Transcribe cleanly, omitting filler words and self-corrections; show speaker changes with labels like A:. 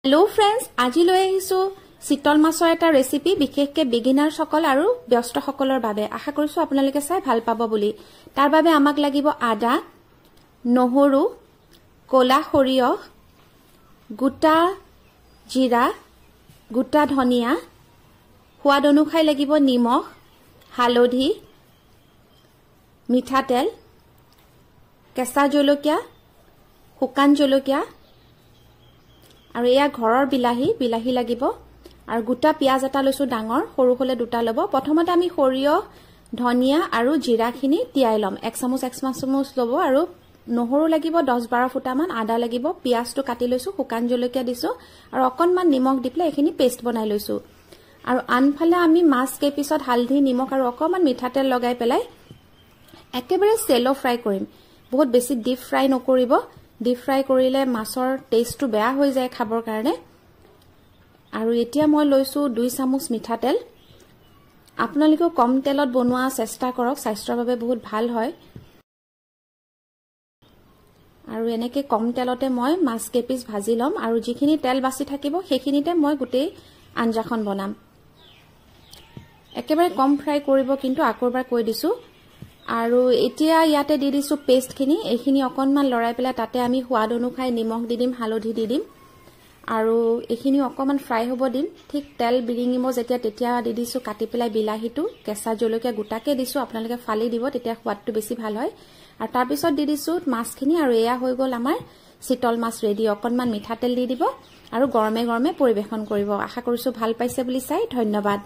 A: hello friends আজি লৈ আহিছো চিতল মাছৰ এটা ৰেচিপি বিশেষকৈ বিগিনাৰ সকল আৰু ব্যস্ত সকলৰ বাবে আশা কৰিছো আপোনালোকে চাই ভাল পাব বুলি তাৰ বাবে আমাক লাগিব আদা নহৰু কোলা সৰিয়হ গোটা জিৰা গোটা ধনিয়া সোৱাদ অনুসাৰে লাগিব নিমখ হালধি মিঠাতেল কেঁচা জলকীয়া শুকান জলকীয়া আৰু এয়া ঘৰৰ বিলাহী লাগিব আৰু গোটা পিয়াজ এটা লৈছো ডাঙৰ সৰু হলে দুটা লব প্ৰথমতে আমি সৰিয়হ ধনিয়া আৰু জিৰাখিনি তিয়াই লম এক চামুচ লব আৰু নহৰু লাগিব 10-12 ফুটামান আদা লাগিব পিয়াজটো কাটি লৈছো শুকান জলকীয়া দিছো আৰু অকনমান নিমখ দি পেলাই এখিনি পেষ্ট বনাই লৈছো আৰু আনফালে আমি মাছ কেপিছত হালধি নিমখ আৰু অকনমান মিঠাতেল লগাই পেলাই একেবাৰে সেলো ফ্ৰাই কৰিম বহুত বেছি ডিপ ফ্ৰাই নকৰিব ডিপ ফ্ৰাই কৰিলে মাছৰ টেষ্টটো বেয়া হৈ যায় খাবৰ কাৰণে আৰু এতিয়া মই লৈছো 2 চামুচ মিঠাতেল আপোনালোকে কম তেলত বনোৱা চেষ্টা কৰক স্বাস্থ্যৰ বাবে বহুত ভাল হয় আৰু এনেকৈ কম তেলতে মই মাছ কেপিছ ভাজি লম আৰু যিখিনি তেল বাছি থাকিব সেইখিনিতে মই গোটেই আঞ্জাখন বনাম একেবাৰে কম ফ্ৰাই কৰিব কিন্তু আকৰবাৰ কৈ দিছো আৰু এতিয়া ইয়াতে দি দিছো পেষ্টখিনি এইখিনি অকনমান লৰাই পেলাই তাতে আমি সোৱাদ অনুসাৰে নিমখ দি দিম হালধি দি দিম আৰু এইখিনি অকনমান ফ্ৰাই হ'ব দিম ঠিক তেল বিৰিঙিব যেতিয়া তেতিয়া দি দিছো কাটি পেলাই বিলাহীটো কেঁচা জলকীয়া গোটাকে দিছো আপোনালোকে ফালি দিব তেতিয়া সোৱাদটো বেছি ভাল হয় আৰু তাৰ পিছত দি দিছো মাছখিনি আৰু এয়া হৈ গল আমাৰ চিতল মাছ ৰেডি অকনমান মিঠাতেল দি দিব আৰু গৰমে গৰমে পৰিবেশন কৰিব আশা কৰিছো ভাল পাইছে বুলি চাই ধন্যবাদ